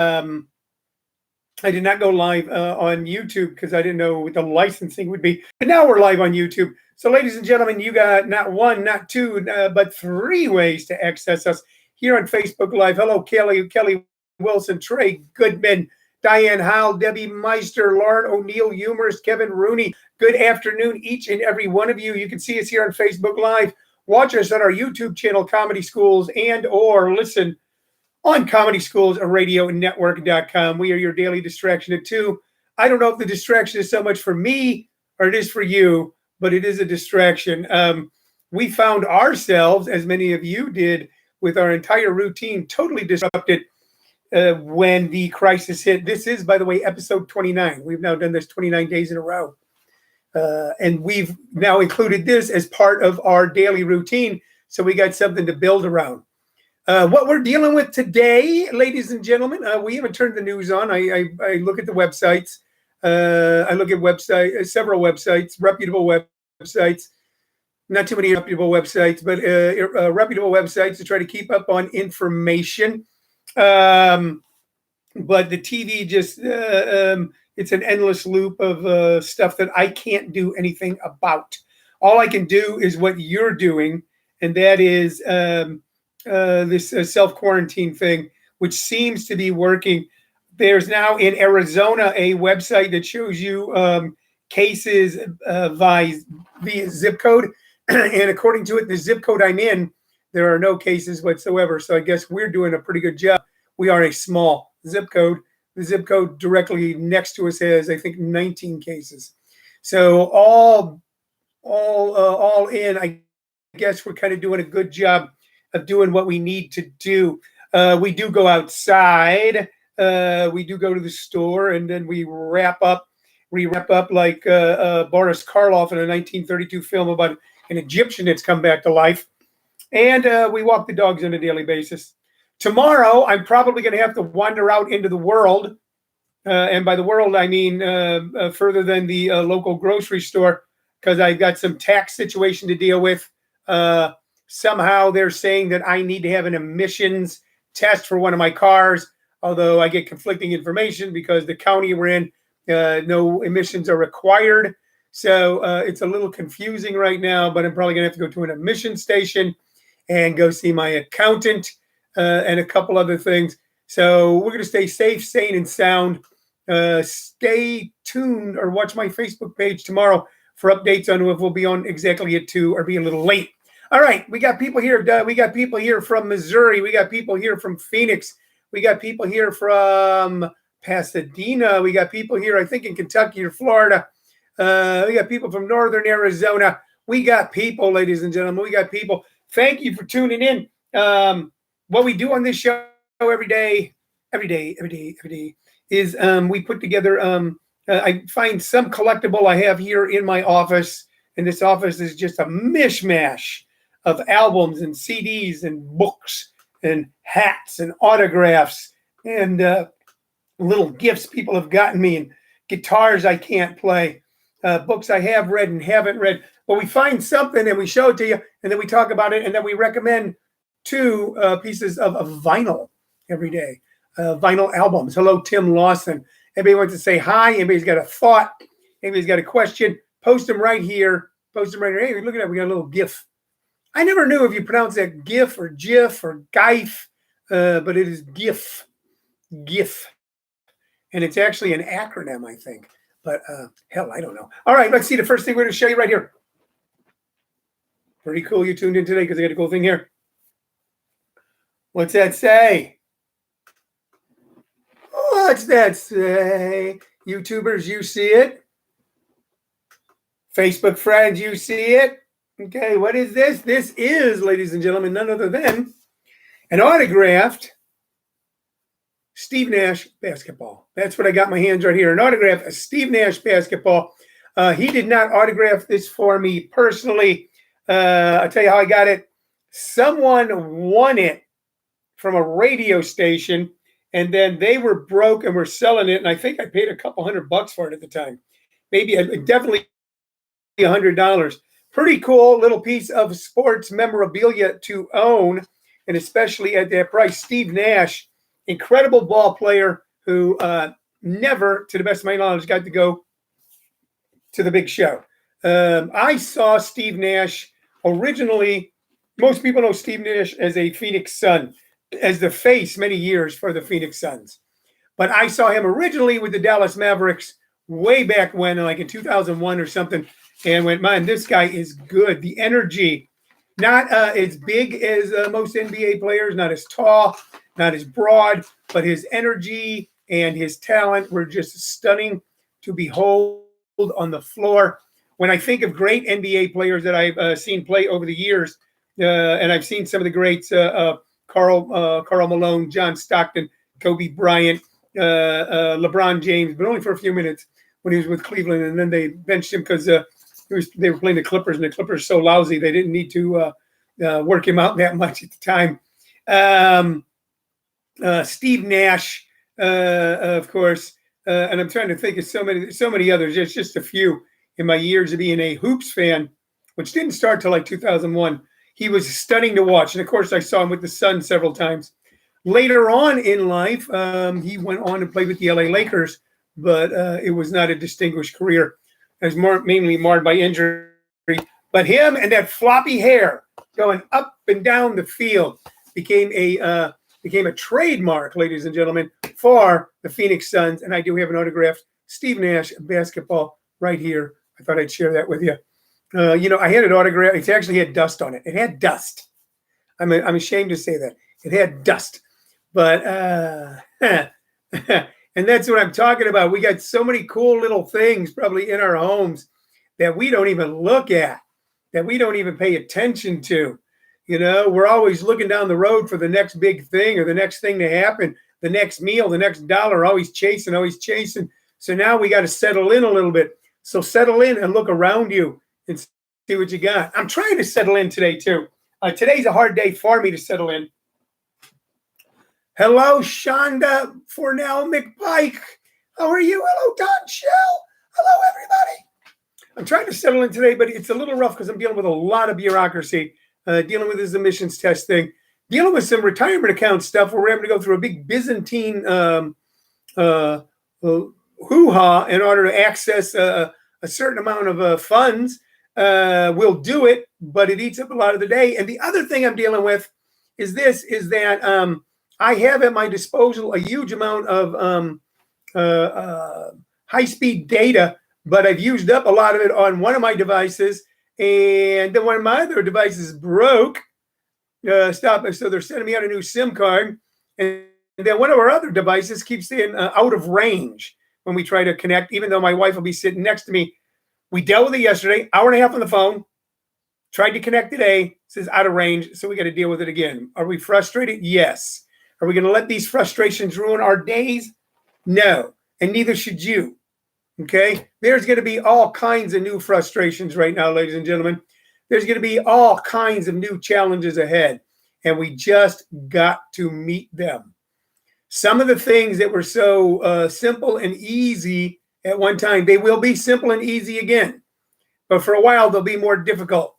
I did not go live on YouTube because I didn't know what the licensing would be. But now we're live on YouTube. So, ladies and gentlemen, you got not one, not two, but three ways to access us here on Facebook Live. Hello, Kelly Wilson, Trey Goodman, Diane Howell, Debbie Meister, Lauren O'Neill, Humorous, Kevin Rooney. Good afternoon, each and every one of you. You can see us here on Facebook Live. Watch us on our YouTube channel, Comedy Schools, and or listen on Comedy Schools Radio Network.com. We are your daily distraction at 2. I don't know if the distraction is so much for me or it is for you, but it is a distraction. We found ourselves, as many of you did, with our entire routine totally disrupted when the crisis hit. This is, by the way, episode 29. We've now done this 29 days in a row. And we've now included this as part of our daily routine. So we got something to build around. What we're dealing with today, ladies and gentlemen, we haven't turned the news on. I look at the websites. I look at several websites, reputable websites. Not too many reputable websites, but reputable websites to try to keep up on information. But the TV just, it's an endless loop of stuff that I can't do anything about. All I can do is what you're doing, and that is this self-quarantine thing, which seems to be working. There's now in Arizona a website that shows you cases via zip code. And according to it, the zip code I'm in, there are no cases whatsoever. So I guess we're doing a pretty good job. We are a small zip code. The zip code directly next to us has, I think, 19 cases. So all in, I guess we're kind of doing a good job of doing what we need to do. We do go outside. We do go to the store, and then we wrap up like Boris Karloff in a 1932 film about an Egyptian that's come back to life. And we walk the dogs on a daily basis. Tomorrow, I'm probably going to have to wander out into the world. And by the world, I mean further than the local grocery store, because I've got some tax situation to deal with. Somehow they're saying that I need to have an emissions test for one of my cars, although I get conflicting information because the county we're in, no emissions are required. So it's a little confusing right now, but I'm probably going to have to go to an emission station and go see my accountant and a couple other things. So we're going to stay safe, sane, and sound. Stay tuned or watch my Facebook page tomorrow for updates on if we'll be on exactly at 2 or be a little late. All right, we got people here. We got people here from Missouri. We got people here from Phoenix. We got people here from Pasadena. We got people here, I think, in Kentucky or Florida. We got people from northern Arizona. We got people, ladies and gentlemen. We got people. Thank you for tuning in. What we do on this show every day is we put together, I find some collectible I have here in my office. And this office is just a mishmash of albums and CDs and books and hats and autographs and little gifts people have gotten me and guitars I can't play, books I have read and haven't read. But we find something and we show it to you, and then we talk about it, and then we recommend 2 pieces of vinyl every day, vinyl albums. Hello, Tim Lawson. Anybody wants to say hi? Anybody's got a thought? Anybody's got a question? Post them right here. Post them right here. Hey, look at that. We got a little GIF. I never knew if you pronounce that GIF or GIF or GIF, but it is GIF. GIF. And it's actually an acronym, I think. But hell, I don't know. All right, let's see. The first thing we're going to show you right here. Pretty cool you tuned in today because I got a cool thing here. What's that say? What's that say? YouTubers, you see it? Facebook friends, you see it? Okay, what is this? This is, ladies and gentlemen, none other than an autographed Steve Nash basketball. That's what I got my hands right here. An autograph, a Steve Nash basketball. He did not autograph this for me personally. I'll tell you how I got it. Someone won it from a radio station, and then they were broke and were selling it. And I think I paid a couple $100 for it at the time. Maybe, definitely $100. Pretty cool little piece of sports memorabilia to own, and especially at that price. Steve Nash incredible ball player who never, to the best of my knowledge, got to go to the big show. I saw Steve Nash originally. Most people know Steve Nash as a Phoenix Sun, as the face many years for the Phoenix Suns. But I saw him originally with the Dallas Mavericks way back when, like in 2001 or something, and went, man, this guy is good. The energy, not as big as most NBA players, not as tall, not as broad, but his energy and his talent were just stunning to behold on the floor. When I think of great NBA players that I've seen play over the years, and I've seen some of the greats, Karl Malone, John Stockton, Kobe Bryant, LeBron James, but only for a few minutes when he was with Cleveland, and then they benched him because they were playing the Clippers, and the Clippers are so lousy they didn't need to work him out that much at the time. Steve Nash, of course, and I'm trying to think of so many others. There's just a few in my years of being a hoops fan, which didn't start till like 2001. He was stunning to watch, and of course, I saw him with the Suns several times. Later on in life, he went on to play with the LA Lakers, but it was not a distinguished career. It was mainly marred by injury. But him and that floppy hair going up and down the field became a trademark, ladies and gentlemen, for the Phoenix Suns. And I do have an autographed Steve Nash basketball right here. I thought I'd share that with you. I had it autographed. It actually had dust on it. It had dust. I'm ashamed to say that. It had dust. But and that's what I'm talking about. We got so many cool little things probably in our homes that we don't even look at, that we don't even pay attention to. We're always looking down the road for the next big thing or the next thing to happen, the next meal, the next dollar, always chasing. So now we got to settle in a little bit. So settle in and look around you and see what you got. I'm trying to settle in today too. Today's a hard day for me to settle in. Hello, Shonda Fornell McPike. How are you? Hello, Don Shell. Hello, everybody. I'm trying to settle in today, but it's a little rough because I'm dealing with a lot of bureaucracy, dealing with this emissions test thing, dealing with some retirement account stuff where we're having to go through a big Byzantine hoo-ha in order to access a certain amount of funds. We'll do it, but it eats up a lot of the day. And the other thing I'm dealing with is that I have at my disposal a huge amount of high-speed data, but I've used up a lot of it on one of my devices, and then one of my other devices broke. So they're sending me out a new SIM card, and then one of our other devices keeps saying out of range when we try to connect, even though my wife will be sitting next to me. We dealt with it yesterday, hour and a half on the phone, tried to connect today, says out of range, so we got to deal with it again. Are we frustrated? Yes. Are we going to let these frustrations ruin our days? No, and neither should you. Okay? There's going to be all kinds of new frustrations right now, ladies and gentlemen. There's going to be all kinds of new challenges ahead, and we just got to meet them. Some of the things that were so simple and easy at one time, they will be simple and easy again. But for a while, they'll be more difficult.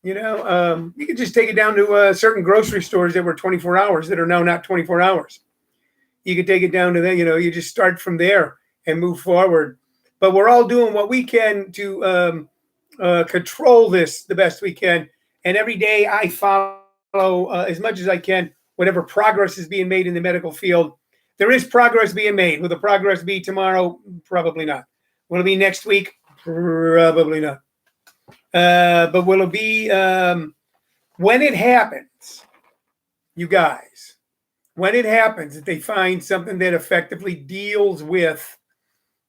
You can just take it down to certain grocery stores that were 24 hours that are now not 24 hours. You could take it down to that, you just start from there and move forward. But we're all doing what we can to control this the best we can. And every day I follow as much as I can whatever progress is being made in the medical field. There is progress being made. Will the progress be tomorrow? Probably not. Will it be next week? Probably not. But will it be when it happens, you guys, when it happens that they find something that effectively deals with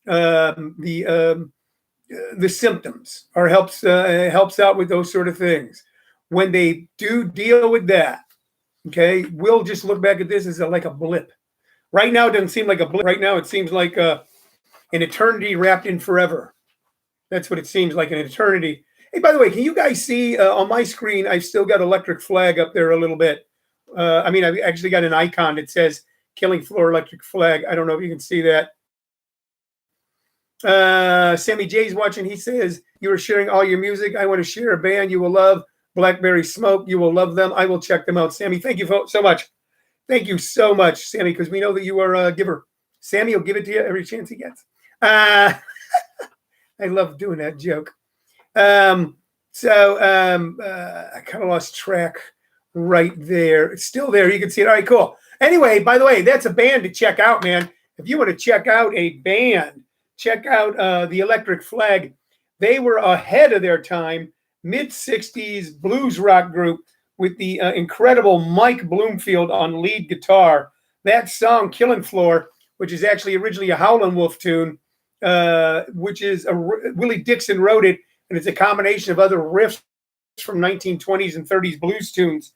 the symptoms or helps out with those sort of things, when they do deal with that, okay, we'll just look back at this as like a blip. Right now, it doesn't seem like a blip. Right now, it seems like an eternity wrapped in forever. That's what it seems like, an eternity. Hey, by the way, can you guys see on my screen, I've still got electric flag up there a little bit. I've actually got an icon that says Killing Floor Electric Flag. I don't know if you can see that. Sammy J's watching. He says, you are sharing all your music. I want to share a band you will love, Blackberry Smoke. You will love them. I will check them out. Sammy, thank you so much. Thank you so much, Sammy, because we know that you are a giver. Sammy will give it to you every chance he gets. I love doing that joke. I kind of lost track right there. It's still there. You can see it. All right, cool. Anyway, by the way, that's a band to check out, man. If you want to check out a band, check out the Electric Flag. They were ahead of their time, mid-'60s blues rock group with the incredible Mike Bloomfield on lead guitar. That song, Killing Floor, which is actually originally a Howlin' Wolf tune, which is Willie Dixon wrote it, and it's a combination of other riffs from 1920s and 30s blues tunes.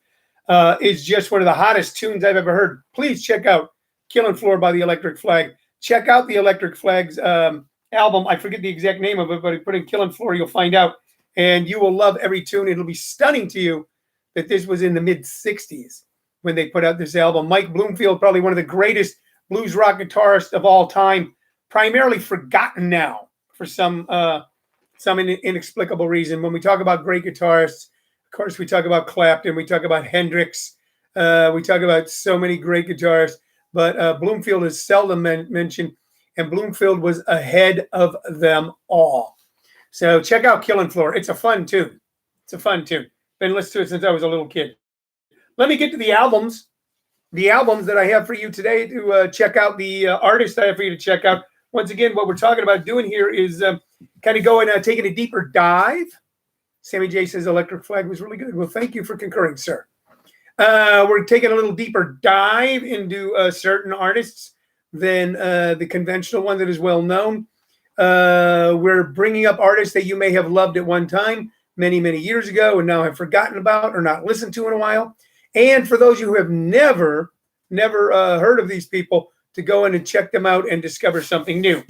Is just one of the hottest tunes I've ever heard. Please check out Killing Floor by the Electric Flag. Check out the Electric Flag's album. I forget the exact name of it, but if you put in Killing Floor, you'll find out. And you will love every tune. It'll be stunning to you that this was in the mid-'60s when they put out this album. Mike Bloomfield, probably one of the greatest blues rock guitarists of all time, primarily forgotten now for some inexplicable reason. When we talk about great guitarists, of course, we talk about Clapton, we talk about Hendrix, we talk about so many great guitarists, but Bloomfield is seldom mentioned, and Bloomfield was ahead of them all. So check out Killing Floor. It's a fun tune. It's a fun tune. Been listening to it since I was a little kid. Let me get to the albums. The albums that I have for you today to check out, the artists I have for you to check out. Once again, what we're talking about doing here is kind of going, taking a deeper dive. Sammy J says Electric Flag was really good. Well, thank you for concurring, sir. We're taking a little deeper dive into certain artists than the conventional one that is well known. We're bringing up artists that you may have loved at one time, many, many years ago, and now have forgotten about or not listened to in a while. And for those who have never heard of these people, to go in and check them out and discover something new.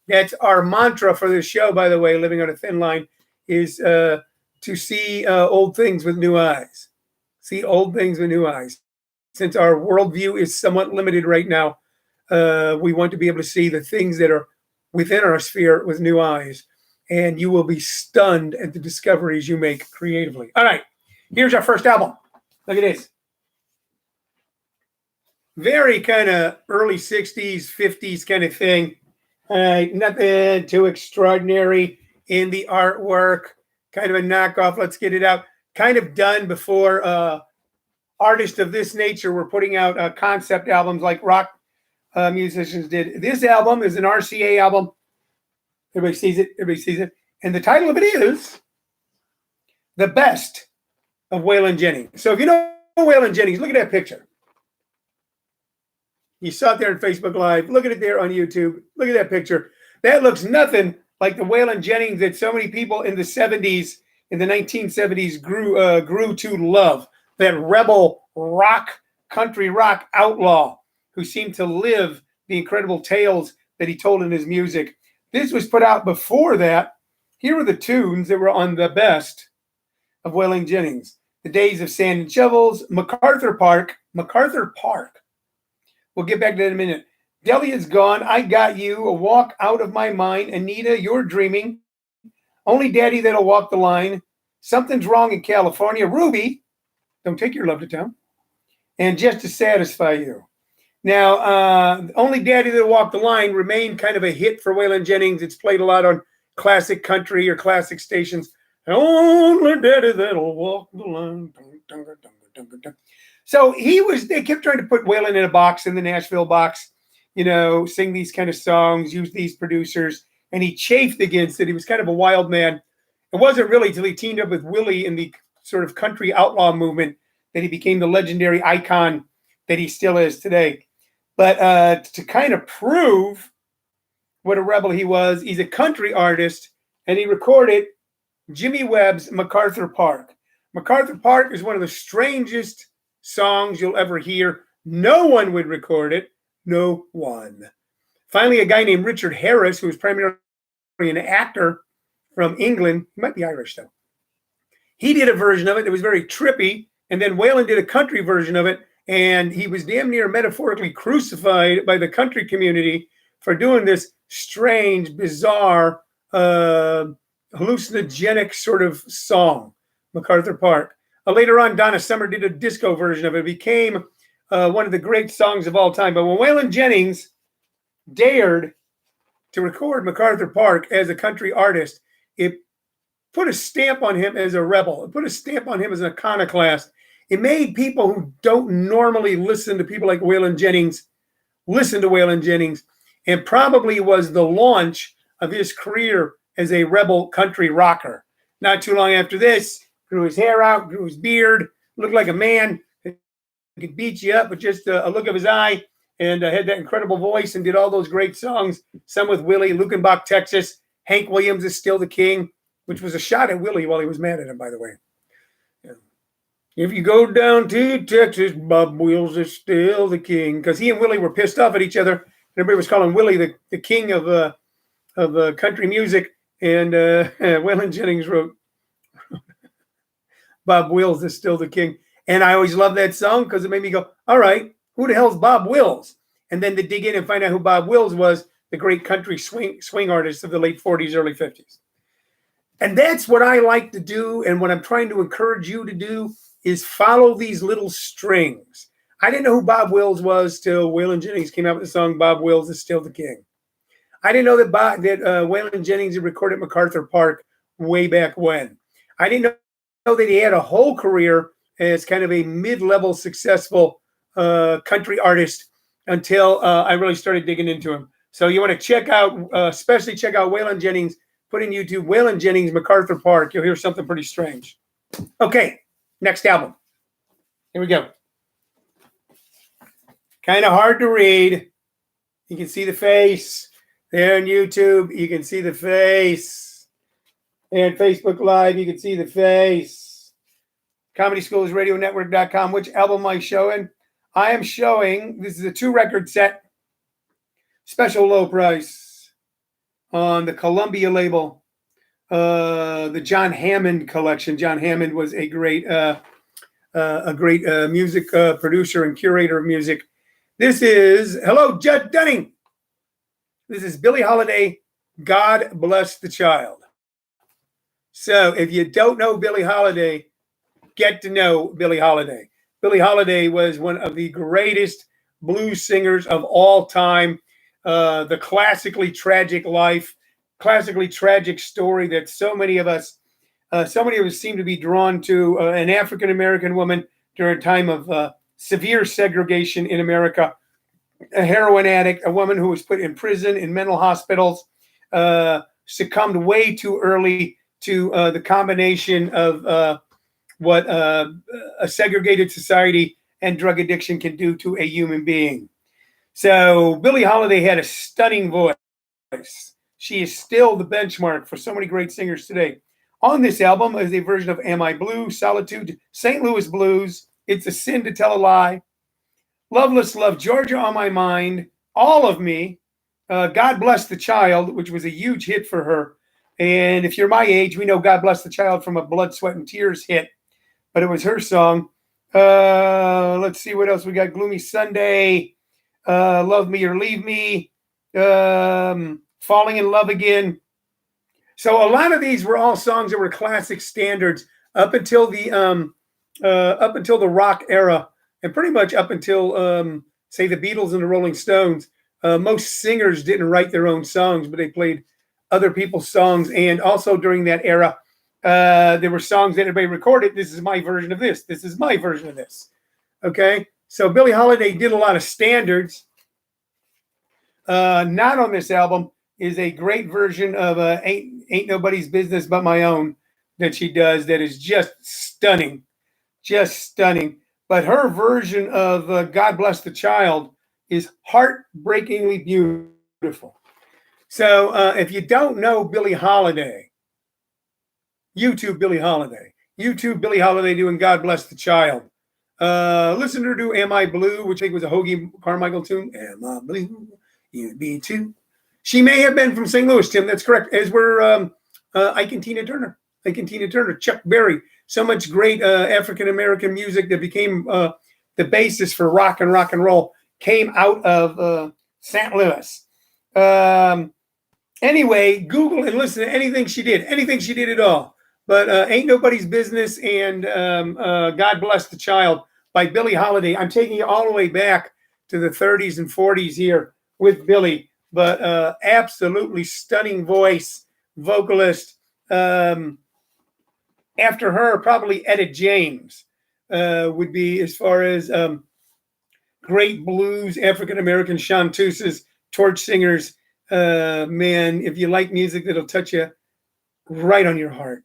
That's our mantra for this show, by the way, Living on a Thin Line, is to see old things with new eyes. See old things with new eyes. Since our worldview is somewhat limited right now, we want to be able to see the things that are within our sphere with new eyes. And you will be stunned at the discoveries you make creatively. All right, here's our first album. Look at this. Very kind of early 60s, 50s kind of thing. Nothing too extraordinary in the artwork. Kind of a knockoff. Let's get it out. Kind of done before artists of this nature were putting out concept albums like rock musicians did. This album is an RCA album. Everybody sees it. Everybody sees it. And the title of it is The Best of Waylon Jennings. So if you know Waylon Jennings, look at that picture. You saw it there on Facebook Live. Look at it there on YouTube. Look at that picture. That looks nothing like the Waylon Jennings that so many people in the 70s, in the 1970s, grew to love. That rebel rock, country rock outlaw who seemed to live the incredible tales that he told in his music. This was put out before that. Here are the tunes that were on The Best of Waylon Jennings. The Days of Sand and Shovels, MacArthur Park. We'll get back to that in a minute. Delia's Gone, I Got You, A Walk Out of My Mind, Anita, You're Dreaming, Only Daddy That'll Walk the Line, Something's Wrong in California, Ruby, Don't Take Your Love to Town, and Just to Satisfy You. Now, Only Daddy That'll Walk the Line remained kind of a hit for Waylon Jennings. It's played a lot on classic country or classic stations. Only Daddy That'll Walk the Line. So they kept trying to put Waylon in a box, in the Nashville box, sing these kind of songs, use these producers, and he chafed against it. He was kind of a wild man. It wasn't really until he teamed up with Willie in the sort of country outlaw movement that he became the legendary icon that he still is today. But to kind of prove what a rebel he was, he's a country artist, and he recorded Jimmy Webb's MacArthur Park. MacArthur Park is one of the strangest songs you'll ever hear. No one would record it. No one. Finally, a guy named Richard Harris, who was primarily an actor from England, he might be Irish though, he did a version of it that was very trippy, and then Waylon did a country version of it, and he was damn near metaphorically crucified by the country community for doing this strange, bizarre, hallucinogenic sort of song, MacArthur Park. Later on, Donna Summer did a disco version of it. It became one of the great songs of all time. But when Waylon Jennings dared to record MacArthur Park as a country artist, it put a stamp on him as a rebel. It put a stamp on him as an iconoclast. It made people who don't normally listen to people like Waylon Jennings listen to Waylon Jennings, and probably was the launch of his career as a rebel country rocker. Not too long after this, grew his hair out, grew his beard, looked like a man. He could beat you up with just a look of his eye, and had that incredible voice and did all those great songs, some with Willie, Lukenbach, Texas. Hank Williams Is Still the King, which was a shot at Willie while he was mad at him, by the way. Yeah. If you go down to Texas, Bob Wills is still the king. Because he and Willie were pissed off at each other. Everybody was calling Willie the king of country music. And Waylon Jennings wrote, Bob Wills is still the king. And I always loved that song because it made me go, all right, who the hell's Bob Wills? And then to dig in and find out who Bob Wills was, the great country swing artist of the late 40s, early 50s. And that's what I like to do. And what I'm trying to encourage you to do is follow these little strings. I didn't know who Bob Wills was till Waylon Jennings came out with the song Bob Wills Is Still the King. I didn't know that Waylon Jennings had recorded MacArthur Park way back when. I didn't know that he had a whole career as kind of a mid-level successful country artist until I really started digging into him. So you want to check out, especially check out Waylon Jennings. Put in YouTube, Waylon Jennings, MacArthur Park. You'll hear something pretty strange. Okay, next album. Here we go. Kind of hard to read. You can see the face. There on YouTube, you can see the face. And Facebook Live, you can see the face. ComedySchoolsRadioNetwork.com. Which album am I showing? I am showing, this is a 2-record set. Special low price. On the Columbia label, the John Hammond collection. John Hammond was a great music producer and curator of music. This is, hello, Judd Dunning. This is Billie Holiday, God Bless the Child. So if you don't know Billie Holiday, get to know Billie Holiday. Billie Holiday was one of the greatest blues singers of all time. The classically tragic life, classically tragic story that so many of us seem to be drawn to. An African-American woman during a time of severe segregation in America, a heroin addict, a woman who was put in prison, in mental hospitals, succumbed way too early to the combination of what a segregated society and drug addiction can do to a human being. So Billie Holiday had a stunning voice. She is still the benchmark for so many great singers today. On this album is a version of Am I Blue, Solitude, St. Louis Blues, It's a Sin to Tell a Lie, Loveless Love, Georgia on My Mind, All of Me, God Bless the Child, which was a huge hit for her. And if you're my age, we know God Bless the Child from a Blood, Sweat, and Tears hit. But it was her song. Let's see what else we got. Gloomy Sunday, Love Me or Leave Me, Falling in Love Again. So a lot of these were all songs that were classic standards up until the rock era, and pretty much up until say the Beatles and the Rolling Stones. Most singers didn't write their own songs, but they played other people's songs. And also during that era, there were songs that everybody recorded. This is my version of this. This is my version of this. Okay. So Billie Holiday did a lot of standards. Not on this album is a great version of Ain't Nobody's Business But My Own that she does that is just stunning. Just stunning. But her version of God Bless the Child is heartbreakingly beautiful. So if you don't know Billie Holiday, YouTube Billie Holiday. YouTube Billie Holiday doing God Bless the Child. Listen to her do Am I Blue, which I think was a Hoagie Carmichael tune. Am I Blue? You be too. She may have been from St. Louis, Tim. That's correct. As were Ike and Tina Turner. Ike and Tina Turner. Chuck Berry. So much great African-American music that became the basis for rock and roll came out of St. Louis. Anyway, Google and listen to anything she did at all. But Ain't Nobody's Business and God Bless the Child by Billie Holiday. I'm taking you all the way back to the 30s and 40s here with Billie, but absolutely stunning voice, vocalist. After her, probably Etta James would be, as far as great blues, African-American chanteuses, torch singers. Man, if you like music that'll touch you right on your heart,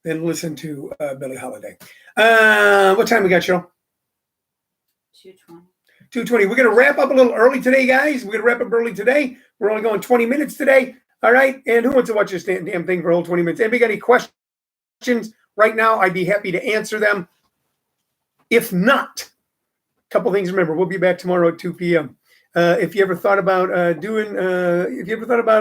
then listen to Billie Holiday. What time we got, Cheryl? 2:20. 2:20. We're going to wrap up a little early today, guys. We're going to wrap up early today. We're only going 20 minutes today. All right. And who wants to watch this damn thing for a whole 20 minutes? Anybody got any questions right now? I'd be happy to answer them. If not, a couple things. Remember, we'll be back tomorrow at 2 p.m. If you ever thought about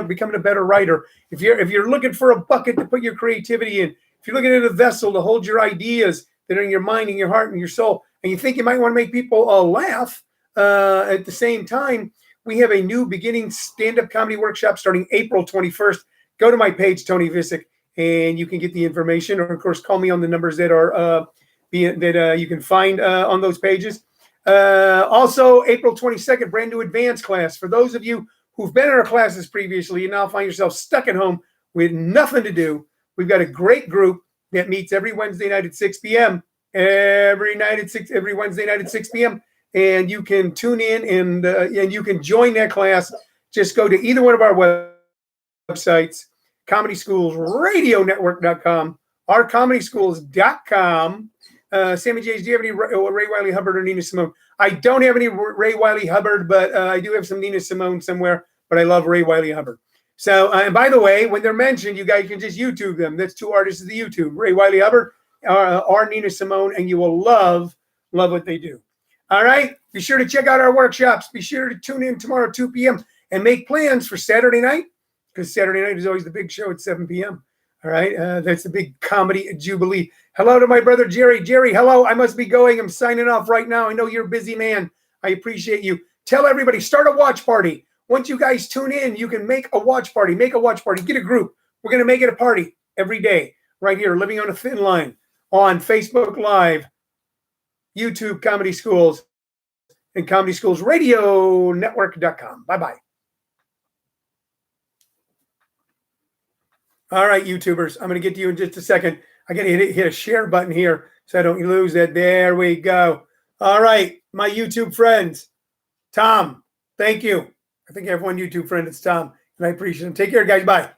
becoming a better writer, if you're looking for a bucket to put your creativity in, if you're looking at a vessel to hold your ideas that are in your mind and your heart and your soul, and you think you might want to make people laugh at the same time, we have a new beginning stand-up comedy workshop starting April 21st. Go to my page, Tony Vicich, and you can get the information, or of course, call me on the numbers that are you can find on those pages. Also, April 22nd, brand new advanced class. For those of you who've been in our classes previously and now find yourself stuck at home with nothing to do, we've got a great group that meets every Wednesday night at 6 p.m. Every Wednesday night at 6 p.m. And you can tune in and you can join that class. Just go to either one of our websites, ComedySchoolsRadioNetwork.com, or ComedySchools.com. Sammy J's, do you have any Ray Wiley Hubbard or Nina Simone? I don't have any Ray Wiley Hubbard, but I do have some Nina Simone somewhere. But I love Ray Wiley Hubbard. So, and by the way, when they're mentioned, you guys can just YouTube them. That's two artists of the YouTube, Ray Wiley Hubbard or Nina Simone, and you will love what they do. All right. Be sure to check out our workshops. Be sure to tune in tomorrow, 2 p.m. and make plans for Saturday night, because Saturday night is always the big show at 7 p.m. All right. That's the big comedy jubilee. Hello to my brother, Jerry. Jerry, hello. I must be going. I'm signing off right now. I know you're a busy man. I appreciate you. Tell everybody, start a watch party. Once you guys tune in, you can make a watch party. Make a watch party. Get a group. We're going to make it a party every day right here, Living on a Thin Line, on Facebook Live, YouTube Comedy Schools, and ComedySchoolsRadioNetwork.com. Bye-bye. All right, YouTubers, I'm going to get to you in just a second. I got to hit a share button here so I don't lose that. There we go. All right, my YouTube friends. Tom, thank you. I think I have one YouTube friend. It's Tom, and I appreciate him. Take care, guys. Bye.